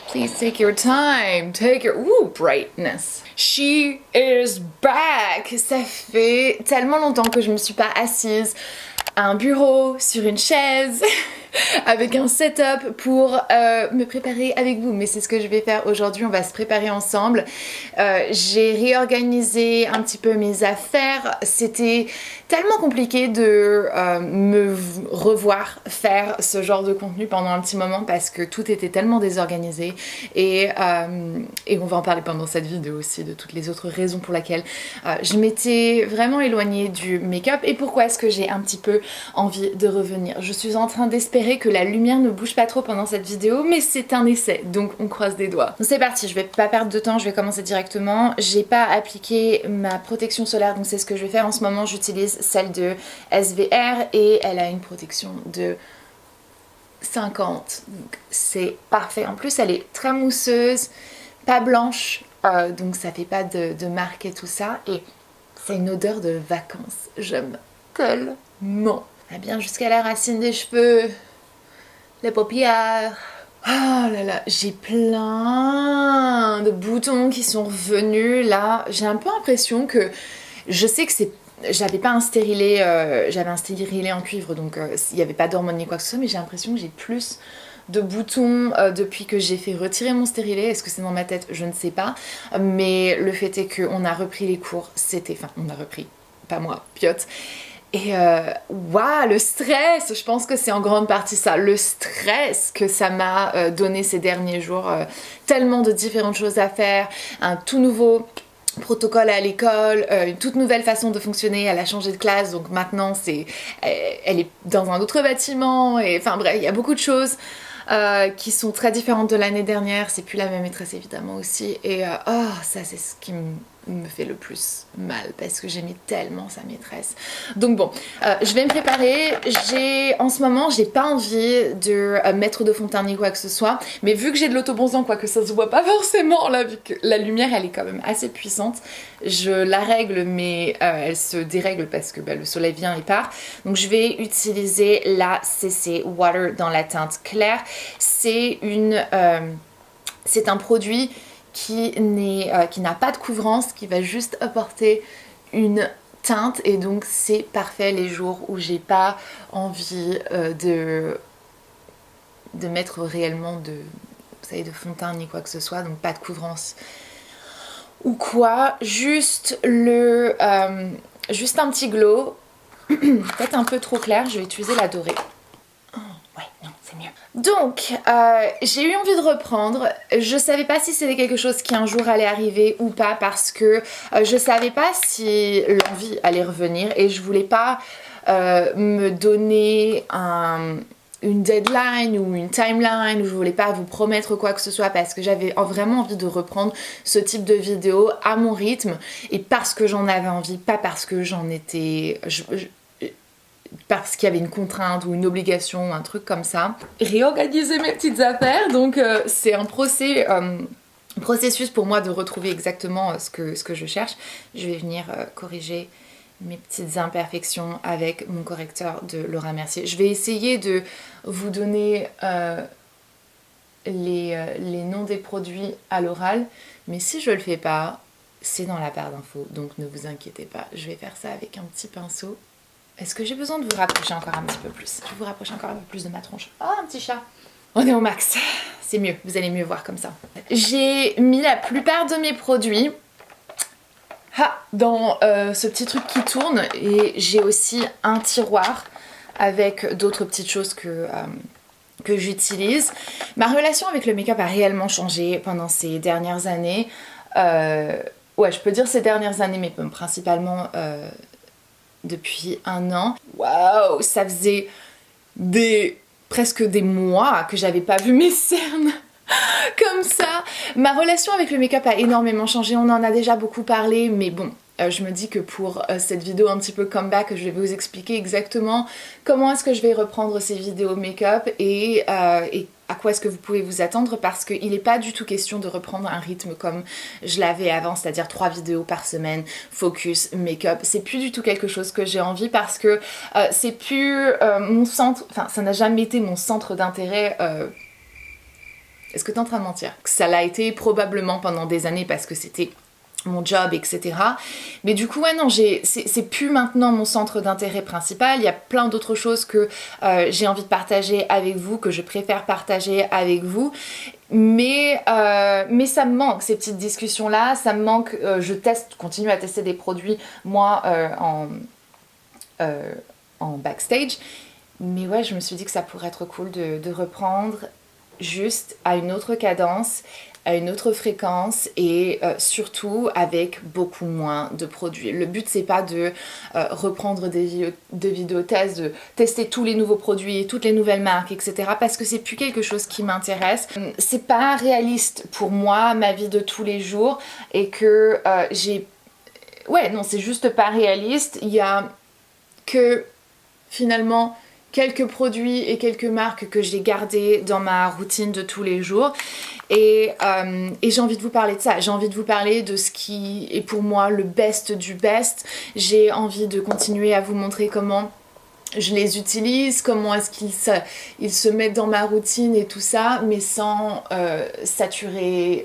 Please take your time. Take your... Ooh, brightness. She is back. Ça fait tellement longtemps que je me suis pas assise à un bureau, sur une chaise, avec un setup pour me préparer avec vous. Mais c'est ce que je vais faire aujourd'hui, on va se préparer ensemble. J'ai réorganisé un petit peu mes affaires. C'était tellement compliqué de me revoir faire ce genre de contenu pendant un petit moment parce que tout était tellement désorganisé et on va en parler pendant cette vidéo aussi de toutes les autres raisons pour lesquelles je m'étais vraiment éloignée du make-up et pourquoi est-ce que j'ai un petit peu envie de revenir. Je suis en train d'espérer que la lumière ne bouge pas trop pendant cette vidéo mais c'est un essai donc on croise des doigts. Donc c'est parti, je vais pas perdre de temps, je vais commencer directement. J'ai pas appliqué ma protection solaire donc c'est ce que je vais faire en ce moment. J'utilise celle de SVR et elle a une protection de 50 donc c'est parfait. En plus elle est très mousseuse, pas blanche donc ça fait pas de marque et tout ça et c'est une odeur de vacances. J'aime tellement. Elle vient jusqu'à la racine des cheveux, les paupières. Oh là là, j'ai plein de boutons qui sont revenus là. J'ai un peu l'impression que je sais que c'est... J'avais pas un stérilet, j'avais un stérilet en cuivre donc il n'y avait pas d'hormones ni quoi que ce soit, mais j'ai l'impression que j'ai plus de boutons depuis que j'ai fait retirer mon stérilet. Est-ce que c'est dans ma tête? Je ne sais pas. Mais le fait est qu'on a repris les cours, c'était... Enfin, on a repris, pas moi, Piotte. Et waouh, le stress, je pense que c'est en grande partie ça, le stress que ça m'a donné ces derniers jours, tellement de différentes choses à faire, un tout nouveau protocole à l'école, une toute nouvelle façon de fonctionner, elle a changé de classe donc maintenant elle est dans un autre bâtiment et enfin bref, il y a beaucoup de choses qui sont très différentes de l'année dernière, c'est plus la même maîtresse évidemment aussi et oh ça c'est ce qui me fait le plus mal parce que j'aimais tellement sa maîtresse. Donc bon, je vais me préparer. En ce moment, j'ai pas envie de mettre de fond de teint ni quoi que ce soit, mais vu que j'ai de l'autobronzant, quoi que ça se voit pas forcément là, vu que la lumière elle est quand même assez puissante, je la règle mais elle se dérègle parce que le soleil vient et part. Donc je vais utiliser la CC Water dans la teinte claire. C'est un produit qui n'a pas de couvrance, qui va juste apporter une teinte et donc c'est parfait les jours où j'ai pas envie de mettre réellement vous savez, de fond de teint ni quoi que ce soit, donc pas de couvrance ou quoi, juste un petit glow, peut-être un peu trop clair, je vais utiliser la dorée. Ouais, non, c'est mieux. Donc, j'ai eu envie de reprendre. Je savais pas si c'était quelque chose qui un jour allait arriver ou pas parce que je savais pas si l'envie allait revenir et je voulais pas me donner une deadline ou une timeline, où je voulais pas vous promettre quoi que ce soit parce que j'avais vraiment envie de reprendre ce type de vidéo à mon rythme et parce que j'en avais envie, pas parce que j'en étais... parce qu'il y avait une contrainte ou une obligation ou un truc comme ça. Réorganiser mes petites affaires, donc c'est un processus pour moi de retrouver exactement ce que je cherche. Je vais venir corriger mes petites imperfections avec mon correcteur de Laura Mercier. Je vais essayer de vous donner les noms des produits à l'oral, mais si je le fais pas, c'est dans la barre d'infos, donc ne vous inquiétez pas. Je vais faire ça avec un petit pinceau. Est-ce que j'ai besoin de vous rapprocher encore un petit peu plus? Je vais vous rapprocher encore un peu plus de ma tronche. Oh, un petit chat! On est au max. C'est mieux, vous allez mieux voir comme ça. J'ai mis la plupart de mes produits dans ce petit truc qui tourne et j'ai aussi un tiroir avec d'autres petites choses que j'utilise. Ma relation avec le make-up a réellement changé pendant ces dernières années. Ouais, je peux dire ces dernières années, mais principalement... depuis 1 an. Waouh, ça faisait presque des mois que j'avais pas vu mes cernes comme ça. Ma relation avec le make-up a énormément changé, on en a déjà beaucoup parlé, mais bon, je me dis que pour cette vidéo un petit peu comeback, je vais vous expliquer exactement comment est-ce que je vais reprendre ces vidéos make-up et à quoi est-ce que vous pouvez vous attendre parce qu'il n'est pas du tout question de reprendre un rythme comme je l'avais avant, c'est-à-dire 3 vidéos par semaine, focus, make-up. C'est plus du tout quelque chose que j'ai envie parce que c'est plus mon centre, enfin ça n'a jamais été mon centre d'intérêt Est-ce que t'es en train de mentir? Ça l'a été probablement pendant des années parce que c'était mon job, etc. Mais du coup, ouais, non, c'est plus maintenant mon centre d'intérêt principal. Il y a plein d'autres choses que j'ai envie de partager avec vous, que je préfère partager avec vous. Mais ça me manque, ces petites discussions-là. Ça me manque, je continue à tester des produits, moi, en backstage. Mais ouais, je me suis dit que ça pourrait être cool de reprendre juste à une autre cadence, à une autre fréquence et surtout avec beaucoup moins de produits. Le but c'est pas de reprendre des vidéos tests, de tester tous les nouveaux produits, toutes les nouvelles marques, etc. parce que c'est plus quelque chose qui m'intéresse. C'est pas réaliste pour moi, ma vie de tous les jours et que Ouais, non, c'est juste pas réaliste. Il y a que finalement quelques produits et quelques marques que j'ai gardées dans ma routine de tous les jours et j'ai envie de vous parler de ça, j'ai envie de vous parler de ce qui est pour moi le best du best. J'ai envie de continuer à vous montrer comment je les utilise, comment est-ce qu'ils se mettent dans ma routine et tout ça, mais sans saturer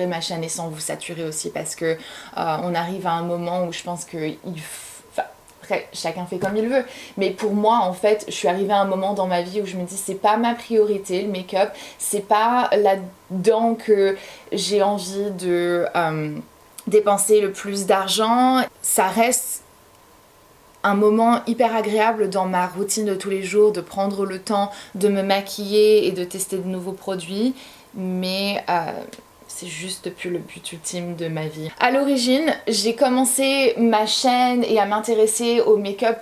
ma chaîne et sans vous saturer aussi parce que on arrive à un moment où je pense que après, chacun fait comme il veut. Mais pour moi, en fait, je suis arrivée à un moment dans ma vie où je me dis c'est pas ma priorité, le make-up. C'est pas là-dedans que j'ai envie de dépenser le plus d'argent. Ça reste un moment hyper agréable dans ma routine de tous les jours, de prendre le temps de me maquiller et de tester de nouveaux produits. Mais c'est juste plus le but ultime de ma vie. À l'origine, j'ai commencé ma chaîne et à m'intéresser au make-up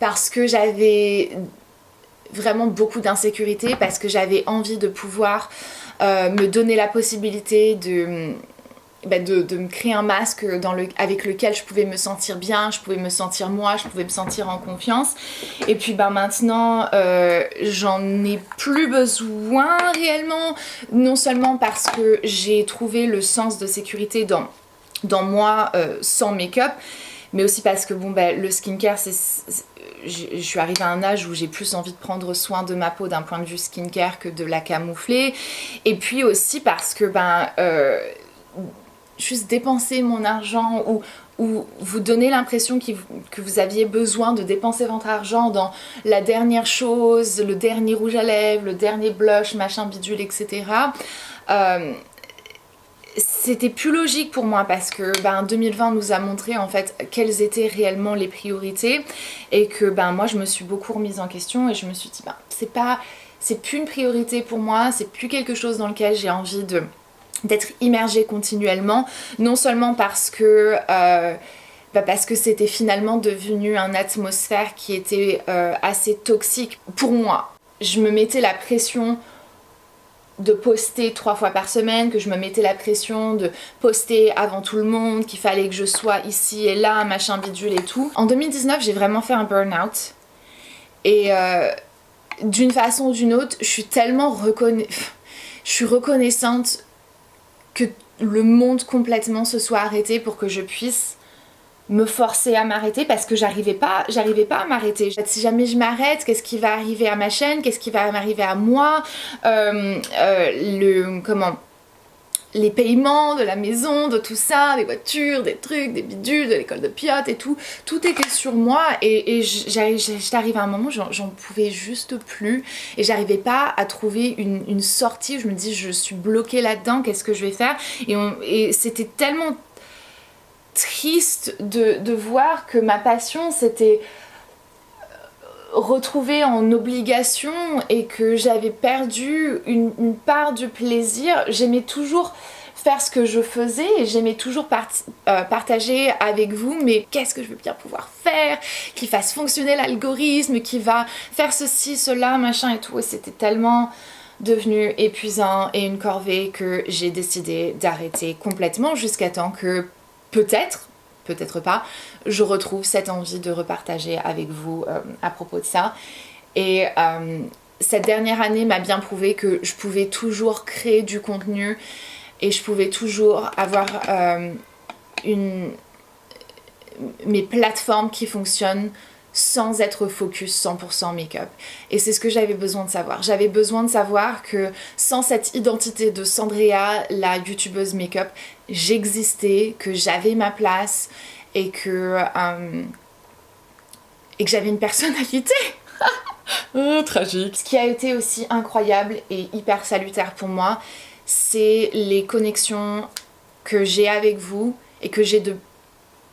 parce que j'avais vraiment beaucoup d'insécurité, parce que j'avais envie de pouvoir me donner la possibilité de me créer un masque avec lequel je pouvais me sentir bien, je pouvais me sentir moi, je pouvais me sentir en confiance. Et puis maintenant, j'en ai plus besoin réellement, non seulement parce que j'ai trouvé le sens de sécurité dans moi sans make-up, mais aussi parce que le skincare, je suis arrivée à un âge où j'ai plus envie de prendre soin de ma peau d'un point de vue skincare que de la camoufler. Et puis aussi parce que juste dépenser mon argent ou vous donner l'impression que vous aviez besoin de dépenser votre argent dans la dernière chose, le dernier rouge à lèvres, le dernier blush, machin bidule, etc. C'était plus logique pour moi parce que 2020 nous a montré en fait quelles étaient réellement les priorités et que moi je me suis beaucoup remise en question et je me suis dit c'est plus une priorité pour moi, c'est plus quelque chose dans lequel j'ai envie d'être immergée continuellement, non seulement parce que c'était finalement devenu une atmosphère qui était assez toxique pour moi. Je me mettais la pression de poster 3 fois par semaine, que je me mettais la pression de poster avant tout le monde, qu'il fallait que je sois ici et là, machin bidule et tout. En 2019, j'ai vraiment fait un burn-out et d'une façon ou d'une autre, je suis tellement reconnaissante que le monde complètement se soit arrêté pour que je puisse me forcer à m'arrêter parce que j'arrivais pas à m'arrêter. Si jamais je m'arrête, qu'est-ce qui va arriver à ma chaîne, qu'est-ce qui va m'arriver à moi, les paiements de la maison, de tout ça, des voitures, des trucs, des bidules, de l'école de pilote et tout était sur moi et j'étais arrivée à un moment où j'en pouvais juste plus et j'arrivais pas à trouver une sortie. Je me dis je suis bloquée là-dedans, qu'est-ce que je vais faire et c'était tellement triste de voir que ma passion s'était retrouvée en obligation et que j'avais perdu une part du plaisir. J'aimais toujours faire ce que je faisais et j'aimais toujours partager avec vous, mais qu'est-ce que je veux bien pouvoir faire qui fasse fonctionner l'algorithme, qui va faire ceci, cela, machin et tout. Et c'était tellement devenu épuisant et une corvée que j'ai décidé d'arrêter complètement jusqu'à temps que peut-être pas, je retrouve cette envie de repartager avec vous à propos de ça. Et cette dernière année m'a bien prouvé que je pouvais toujours créer du contenu et je pouvais toujours avoir mes plateformes qui fonctionnent sans être focus 100% make-up. Et c'est ce que j'avais besoin de savoir. J'avais besoin de savoir que sans cette identité de Sandrea, la youtubeuse make-up, j'existais, que j'avais ma place et que j'avais une personnalité. Tragique. Ce qui a été aussi incroyable et hyper salutaire pour moi, c'est les connexions que j'ai avec vous et que j'ai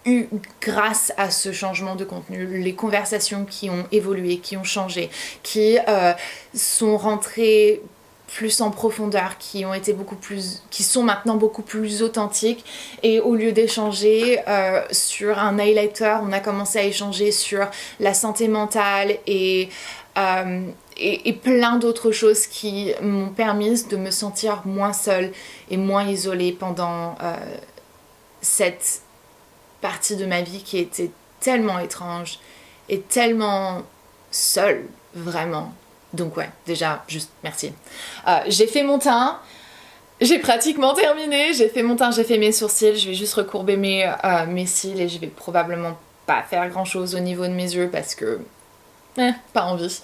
eu grâce à ce changement de contenu, les conversations qui ont évolué, qui ont changé, qui sont rentrées plus en profondeur, qui sont maintenant beaucoup plus authentiques, et au lieu d'échanger sur un highlighter, on a commencé à échanger sur la santé mentale et plein d'autres choses qui m'ont permis de me sentir moins seule et moins isolée pendant cette partie de ma vie qui était tellement étrange et tellement seule, vraiment. Donc ouais, déjà, juste merci. J'ai fait mon teint, j'ai pratiquement terminé, j'ai fait mon teint, j'ai fait mes sourcils, je vais juste recourber mes cils et je vais probablement pas faire grand chose au niveau de mes yeux parce que... pas envie.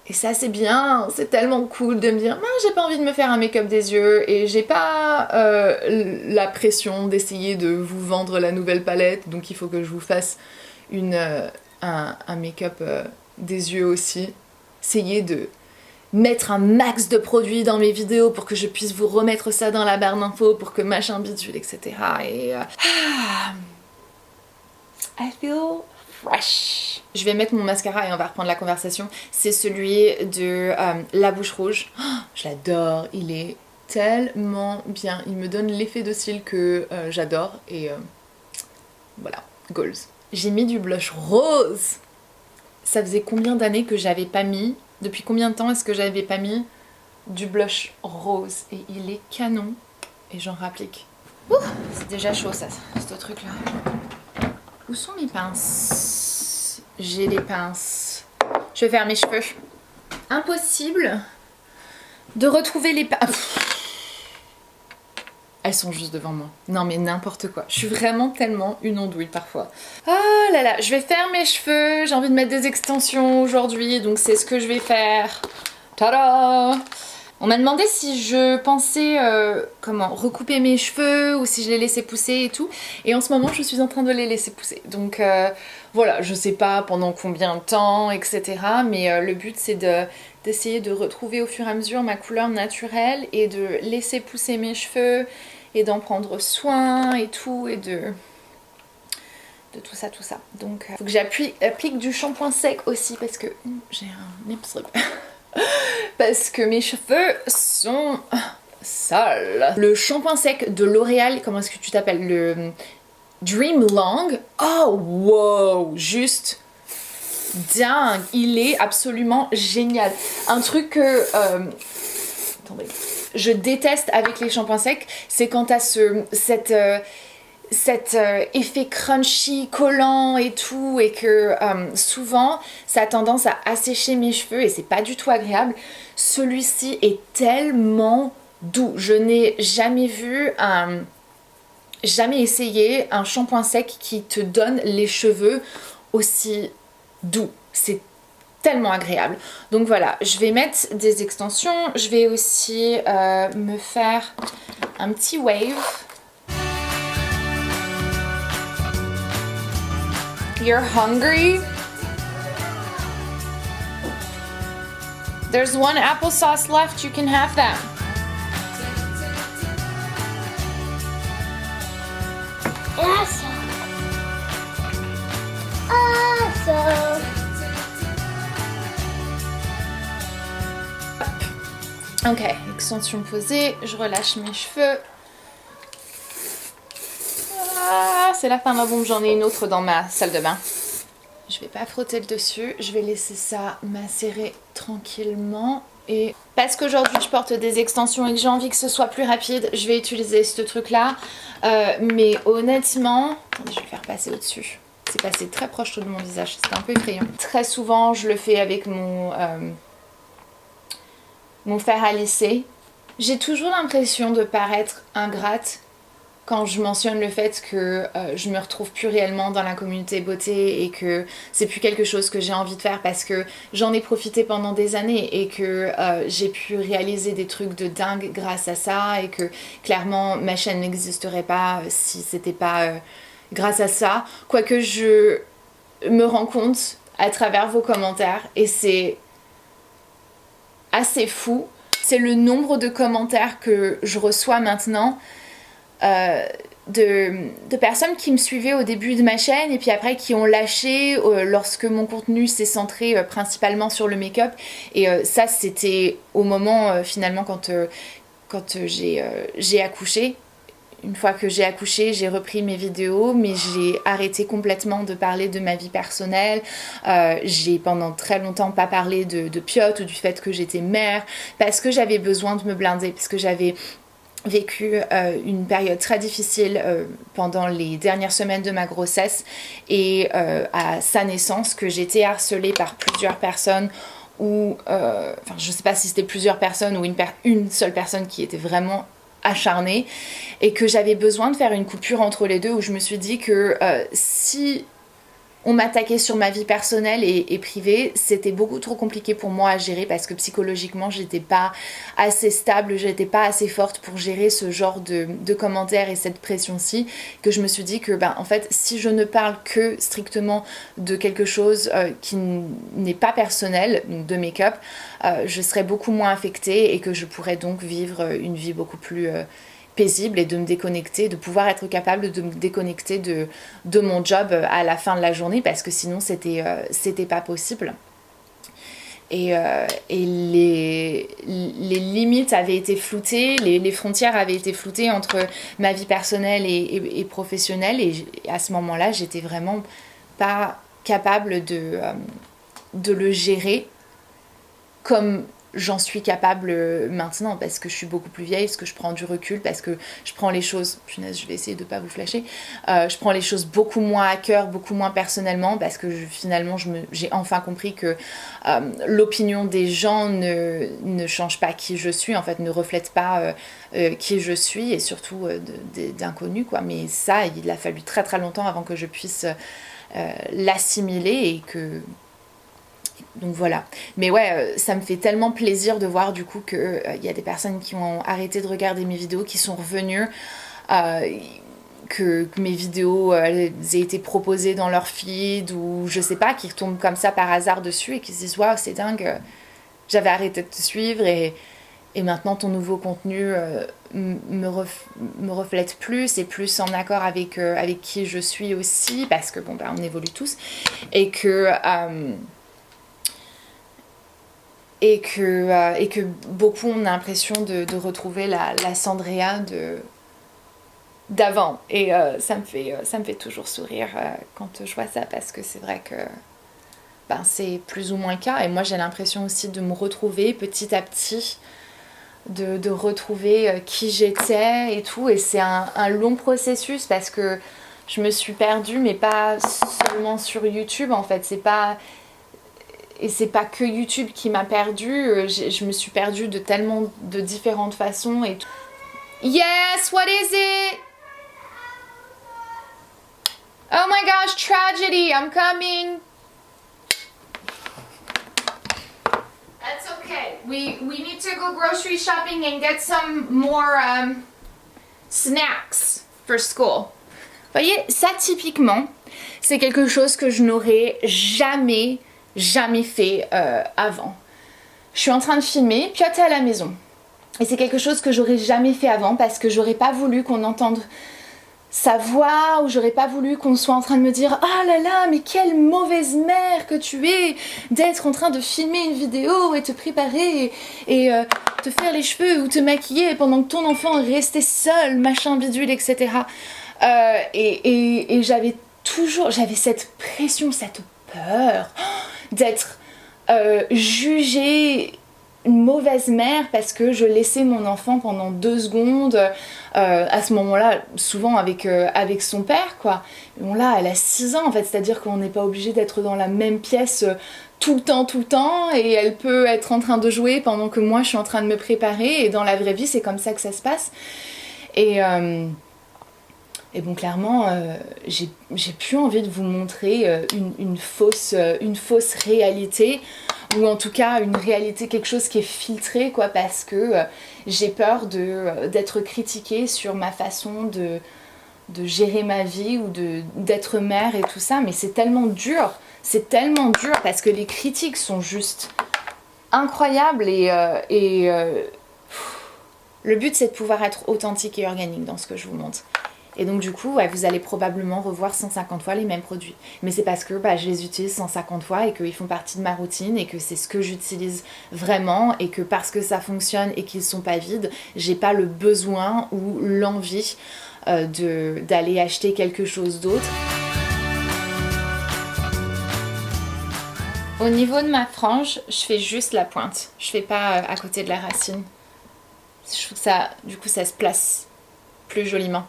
Et ça c'est bien, c'est tellement cool de me dire j'ai pas envie de me faire un make-up des yeux et j'ai pas la pression d'essayer de vous vendre la nouvelle palette, donc il faut que je vous fasse un make-up des yeux aussi. Essayez de mettre un max de produits dans mes vidéos pour que je puisse vous remettre ça dans la barre d'infos pour que machin bidule, etc. Et I feel fresh. Je vais mettre mon mascara et on va reprendre la conversation. C'est celui de La Bouche Rouge. Oh, je l'adore, il est tellement bien. Il me donne l'effet de cils que j'adore et voilà, goals. J'ai mis du blush rose. Ça faisait combien d'années que j'avais pas mis, depuis combien de temps est-ce que j'avais pas mis du blush rose, et il est canon et j'en rapplique. C'est déjà chaud ça, ce truc là. Où sont mes pinces? J'ai les pinces. Je vais faire mes cheveux. Impossible de retrouver les pinces. Elles sont juste devant moi. Non mais n'importe quoi. Je suis vraiment tellement une andouille parfois. Ah là là, je vais faire mes cheveux. J'ai envie de mettre des extensions aujourd'hui, donc c'est ce que je vais faire. Tada! On m'a demandé si je pensais recouper mes cheveux ou si je les laissais pousser et tout. Et en ce moment, je suis en train de les laisser pousser. Donc voilà, je sais pas pendant combien de temps, etc. Mais le but c'est d'essayer de retrouver au fur et à mesure ma couleur naturelle et de laisser pousser mes cheveux et d'en prendre soin et tout, et de tout ça. Donc faut que j'applique du shampoing sec aussi parce que j'ai un nip slip. Parce que mes cheveux sont sales. Le shampoing sec de L'Oréal, comment est-ce que tu t'appelles? Le Dream Long. Oh wow, juste dingue, il est absolument génial. Un truc que attendez, je déteste avec les shampoings secs, c'est quand t'as cet effet crunchy, collant et tout, et que souvent ça a tendance à assécher mes cheveux et c'est pas du tout agréable. Celui-ci est tellement doux. Je n'ai jamais jamais essayé un shampoing sec qui te donne les cheveux aussi doux. C'est tellement agréable. Donc voilà, je vais mettre des extensions. Je vais aussi me faire un petit wave. You're hungry? There's one applesauce left, you can have that. Awesome. Awesome. Ok, extension posée, je relâche mes cheveux. Ah, c'est la fin de la bombe, j'en ai une autre dans ma salle de bain. Je vais pas frotter le dessus, je vais laisser ça macérer tranquillement. Et parce qu'aujourd'hui je porte des extensions et que j'ai envie que ce soit plus rapide, je vais utiliser ce truc là. Mais honnêtement, attendez, je vais le faire passer au-dessus. C'est passé très proche de mon visage, c'était un peu effrayant. Très souvent je le fais avec mon fer à lisser. J'ai toujours l'impression de paraître ingrate quand je mentionne le fait que je me retrouve plus réellement dans la communauté beauté et que c'est plus quelque chose que j'ai envie de faire parce que j'en ai profité pendant des années et que j'ai pu réaliser des trucs de dingue grâce à ça et que clairement ma chaîne n'existerait pas si c'était pas grâce à ça. Quoique je me rends compte à travers vos commentaires et c'est assez fou. C'est le nombre de commentaires que je reçois maintenant de personnes qui me suivaient au début de ma chaîne et puis après qui ont lâché lorsque mon contenu s'est centré principalement sur le make-up et ça c'était au moment finalement quand j'ai accouché. Une fois que j'ai accouché, j'ai repris mes vidéos, mais j'ai arrêté complètement de parler de ma vie personnelle. J'ai pendant très longtemps pas parlé de Piot ou du fait que j'étais mère, parce que j'avais besoin de me blinder, parce que j'avais vécu une période très difficile pendant les dernières semaines de ma grossesse et à sa naissance, que j'étais harcelée par plusieurs personnes ou, enfin je sais pas si c'était plusieurs personnes ou une seule personne qui était vraiment acharnée et que j'avais besoin de faire une coupure entre les deux où je me suis dit que si on m'attaquait sur ma vie personnelle et privée, c'était beaucoup trop compliqué pour moi à gérer parce que psychologiquement j'étais pas assez stable, j'étais pas assez forte pour gérer ce genre de commentaires et cette pression-ci, que je me suis dit que en fait si je ne parle que strictement de quelque chose qui n'est pas personnel, donc de make-up, je serais beaucoup moins affectée et que je pourrais donc vivre une vie beaucoup plus paisible et de me déconnecter, de pouvoir être capable de me déconnecter de mon job à la fin de la journée parce que sinon c'était pas possible. Et les limites avaient été floutées, les frontières avaient été floutées entre ma vie personnelle et professionnelle et à ce moment-là j'étais vraiment pas capable de le gérer comme j'en suis capable maintenant parce que je suis beaucoup plus vieille, parce que je prends du recul, parce que je prends les choses, punaise je vais essayer de pas vous flasher, je prends les choses beaucoup moins à cœur, beaucoup moins personnellement parce que finalement j'ai enfin compris que l'opinion des gens ne change pas qui je suis, en fait ne reflète pas qui je suis et surtout d'inconnus quoi, mais ça il a fallu très très longtemps avant que je puisse l'assimiler et que donc voilà, mais ouais, ça me fait tellement plaisir de voir du coup qu'il y a des personnes qui ont arrêté de regarder mes vidéos, qui sont revenues, que mes vidéos aient été proposées dans leur feed ou je sais pas, qui retombent comme ça par hasard dessus et qui se disent waouh c'est dingue, j'avais arrêté de te suivre et maintenant ton nouveau contenu me reflète plus et plus en accord avec qui je suis aussi parce que bon on évolue tous et que beaucoup ont l'impression de retrouver la Sandrea d'avant et ça me fait toujours sourire quand je vois ça parce que c'est vrai que c'est plus ou moins le cas et moi j'ai l'impression aussi de me retrouver petit à petit de retrouver qui j'étais et tout et c'est un long processus parce que je me suis perdue mais pas seulement sur YouTube en fait, c'est pas que YouTube qui m'a perdue, je me suis perdue de tellement de différentes façons et tout. Yes, what is it? Oh my gosh, tragedy, I'm coming. That's okay. We need to go grocery shopping and get some more snacks for school. Vous voyez, ça typiquement, c'est quelque chose que je n'aurais jamais fait avant. Je suis en train de filmer, Piot est à la maison. Et c'est quelque chose que j'aurais jamais fait avant parce que j'aurais pas voulu qu'on entende sa voix ou j'aurais pas voulu qu'on soit en train de me dire « Ah là là, mais quelle mauvaise mère que tu es d'être en train de filmer une vidéo et te préparer et te faire les cheveux ou te maquiller pendant que ton enfant est resté seul, machin bidule, etc. » Et j'avais cette pression, cette peur d'être jugée une mauvaise mère parce que je laissais mon enfant pendant 2 secondes à ce moment-là, souvent avec son père quoi. Bon là, elle a 6 ans en fait, c'est-à-dire qu'on n'est pas obligé d'être dans la même pièce tout le temps et elle peut être en train de jouer pendant que moi je suis en train de me préparer et dans la vraie vie c'est comme ça que ça se passe Et bon, clairement, j'ai plus envie de vous montrer une fausse réalité, ou en tout cas une réalité, quelque chose qui est filtré, quoi, parce que j'ai peur d'être critiquée sur ma façon de gérer ma vie ou d'être mère et tout ça. Mais c'est tellement dur parce que les critiques sont juste incroyables le but c'est de pouvoir être authentique et organique dans ce que je vous montre. Et donc du coup, ouais, vous allez probablement revoir 150 fois les mêmes produits. Mais c'est parce que je les utilise 150 fois et qu'ils font partie de ma routine et que c'est ce que j'utilise vraiment et que parce que ça fonctionne et qu'ils sont pas vides, j'ai pas le besoin ou l'envie d'aller acheter quelque chose d'autre. Au niveau de ma frange, je fais juste la pointe. Je fais pas à côté de la racine. Je trouve que ça, du coup, ça se place plus joliment.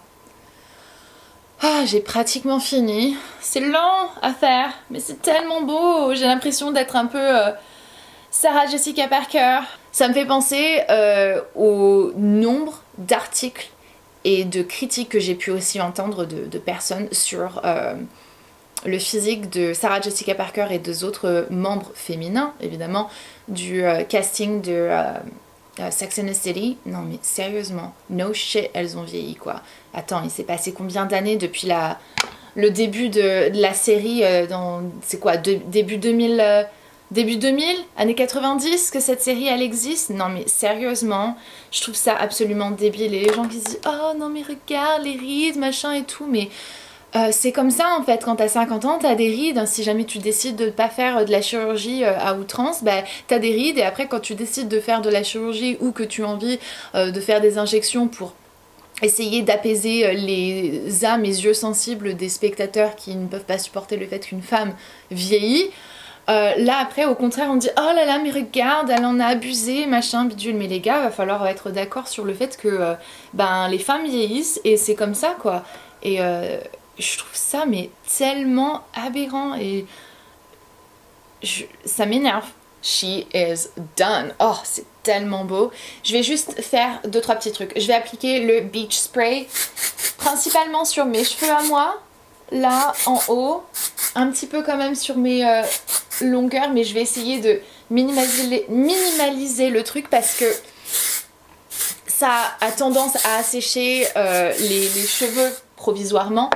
Ah, j'ai pratiquement fini. C'est lent à faire, mais c'est tellement beau. J'ai l'impression d'être un peu Sarah Jessica Parker. Ça me fait penser au nombre d'articles et de critiques que j'ai pu aussi entendre de personnes sur le physique de Sarah Jessica Parker et des autres membres féminins, évidemment, du casting de Sex and the City. Non mais sérieusement, no shit, elles ont vieilli quoi. Attends, il s'est passé combien d'années depuis le début de la série c'est quoi, début 2000, années 90 que cette série elle existe? Non mais sérieusement, je trouve ça absolument débile. Et les gens qui se disent oh non mais regarde les rides machin et tout, mais c'est comme ça en fait, quand t'as 50 ans, t'as des rides. Si jamais tu décides de ne pas faire de la chirurgie à outrance, t'as des rides. Et après quand tu décides de faire de la chirurgie ou que tu as envie de faire des injections pour essayer d'apaiser les âmes et yeux sensibles des spectateurs qui ne peuvent pas supporter le fait qu'une femme vieillit, là après au contraire on dit oh là là mais regarde elle en a abusé machin bidule. Mais les gars, va falloir être d'accord sur le fait que les femmes vieillissent et c'est comme ça quoi. Et je trouve ça mais tellement aberrant et ça m'énerve. She is done. Oh, c'est tellement beau. Je vais juste faire 2-3 petits trucs. Je vais appliquer le beach spray principalement sur mes cheveux à moi, là en haut, un petit peu quand même sur mes longueurs, mais je vais essayer de minimaliser le truc parce que ça a tendance à assécher les cheveux provisoirement.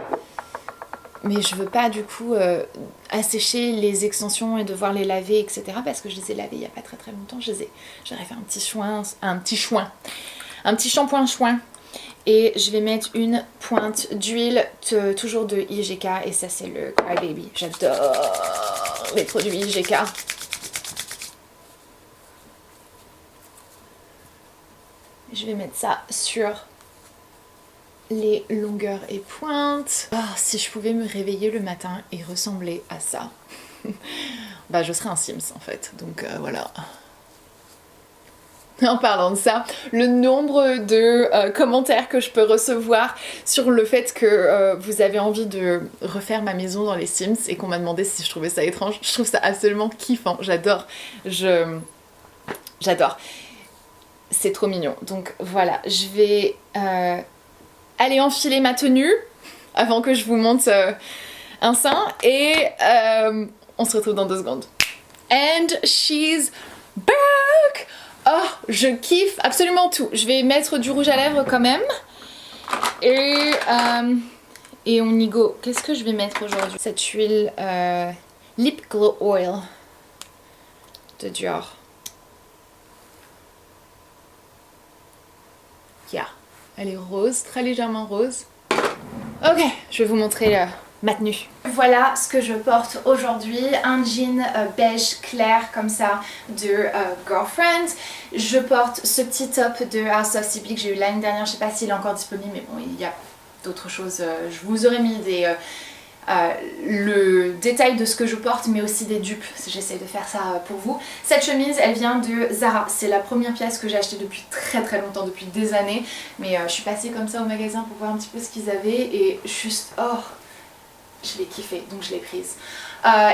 Mais je veux pas du coup assécher les extensions et devoir les laver, etc. Parce que je les ai lavées il y a pas très très longtemps. J'aurais fait un petit shampoing chouin. Et je vais mettre une pointe d'huile, toujours de IGK. Et ça c'est le Cry Baby. J'adore les produits IGK. Je vais mettre ça sur les longueurs et pointes. Oh, si je pouvais me réveiller le matin et ressembler à ça, je serais un Sims en fait. Donc voilà. En parlant de ça, le nombre de commentaires que je peux recevoir sur le fait que vous avez envie de refaire ma maison dans les Sims et qu'on m'a demandé si je trouvais ça étrange, je trouve ça absolument kiffant. J'adore. J'adore. C'est trop mignon. Donc voilà, je vais aller enfiler ma tenue avant que je vous montre un sein et on se retrouve dans 2 secondes. And she's back! Oh, je kiffe absolument tout. Je vais mettre du rouge à lèvres quand même. Et on y go. Qu'est-ce que je vais mettre aujourd'hui? Cette huile Lip Glow Oil de Dior. Yeah. Elle est rose, très légèrement rose. Ok, je vais vous montrer ma tenue. Voilà ce que je porte aujourd'hui, un jean beige clair comme ça de Girlfriend. Je porte ce petit top de House of CB que j'ai eu l'année dernière, je sais pas s'il est encore disponible mais bon il y a d'autres choses, je vous aurais mis le détail de ce que je porte mais aussi des dupes, j'essaie de faire ça pour vous. Cette chemise elle vient de Zara, c'est la première pièce que j'ai achetée depuis très très longtemps, depuis des années, mais je suis passée comme ça au magasin pour voir un petit peu ce qu'ils avaient et juste oh je l'ai kiffé donc je l'ai prise.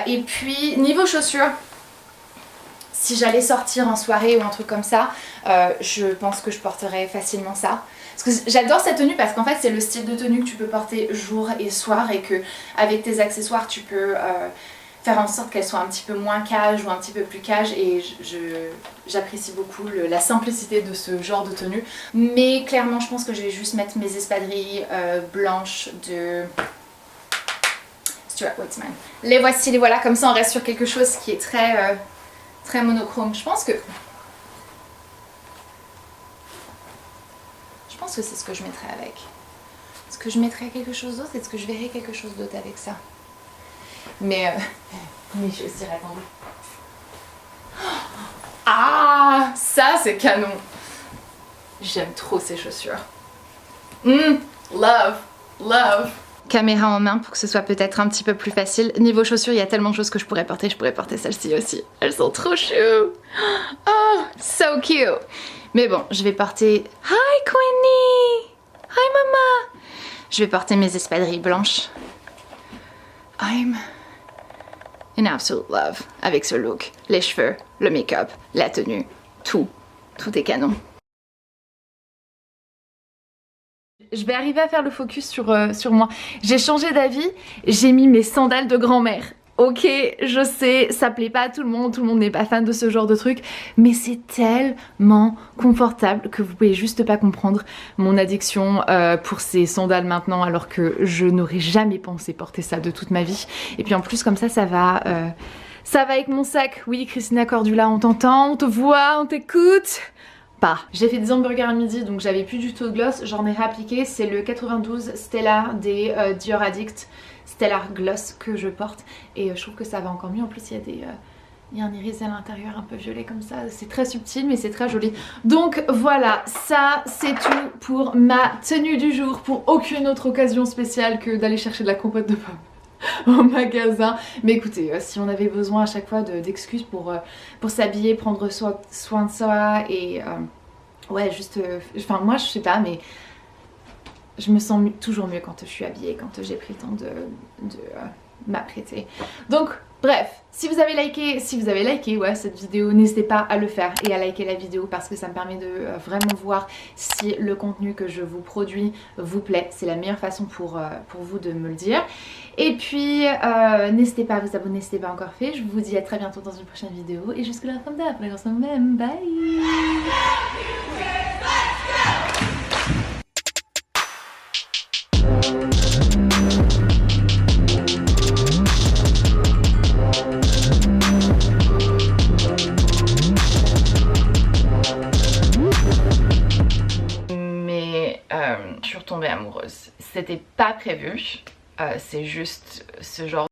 Et puis niveau chaussures, si j'allais sortir en soirée ou un truc comme ça, je pense que je porterais facilement ça. Parce que j'adore cette tenue parce qu'en fait c'est le style de tenue que tu peux porter jour et soir et que avec tes accessoires tu peux faire en sorte qu'elle soit un petit peu moins cage ou un petit peu plus cage, et j'apprécie beaucoup la simplicité de ce genre de tenue. Mais clairement je pense que je vais juste mettre mes espadrilles blanches de Stuart Weitzman. Les voici, les voilà, comme ça on reste sur quelque chose qui est très, très monochrome. Je pense que c'est ce que je mettrai avec. Est-ce que je mettrai quelque chose d'autre? Est-ce que je verrai quelque chose d'autre avec ça? Mais mes chaussures, attendez. Ah, ça c'est canon. J'aime trop ces chaussures. Love, love. Caméra en main pour que ce soit peut-être un petit peu plus facile. Niveau chaussures, il y a tellement de choses que je pourrais porter. Je pourrais porter celle-ci aussi. Elles sont trop chou. Oh, so cute. Mais bon, je vais porter... Hi Queenie. Hi mama. Je vais porter mes espadrilles blanches. I'm in absolute love avec ce look. Les cheveux, le make-up, la tenue, tout. Tout est canon. Je vais arriver à faire le focus sur moi. J'ai changé d'avis, j'ai mis mes sandales de grand-mère. Ok, je sais, ça plaît pas à tout le monde n'est pas fan de ce genre de truc, mais c'est tellement confortable que vous pouvez juste pas comprendre mon addiction pour ces sandales maintenant, alors que je n'aurais jamais pensé porter ça de toute ma vie. Et puis en plus comme ça va avec mon sac. Oui, Christina Cordula, on t'entend, on te voit, on t'écoute. Pas. J'ai fait des hamburgers à midi, donc j'avais plus du tout de gloss, j'en ai réappliqué, c'est le 92 Stellar des Dior Addict Stellar Gloss que je porte, et je trouve que ça va encore mieux. En plus il y a un iris à l'intérieur un peu violet comme ça, c'est très subtil mais c'est très joli. Donc voilà, ça c'est tout pour ma tenue du jour, pour aucune autre occasion spéciale que d'aller chercher de la compote de pommes au magasin. Mais écoutez, si on avait besoin à chaque fois d'excuses pour s'habiller, prendre soin de soi et ouais, juste enfin moi je sais pas, mais je me sens toujours mieux quand je suis habillée, quand j'ai pris le temps de m'apprêter. Donc bref, si vous avez liké ouais, cette vidéo, n'hésitez pas à le faire et à liker la vidéo parce que ça me permet de vraiment voir si le contenu que je vous produis vous plaît. C'est la meilleure façon pour vous de me le dire. Et puis n'hésitez pas à vous abonner si ce n'est pas encore fait. Je vous dis à très bientôt dans une prochaine vidéo et jusque là comme d'hab, on se même, bye. Je suis retombée amoureuse. C'était pas prévu, c'est juste ce genre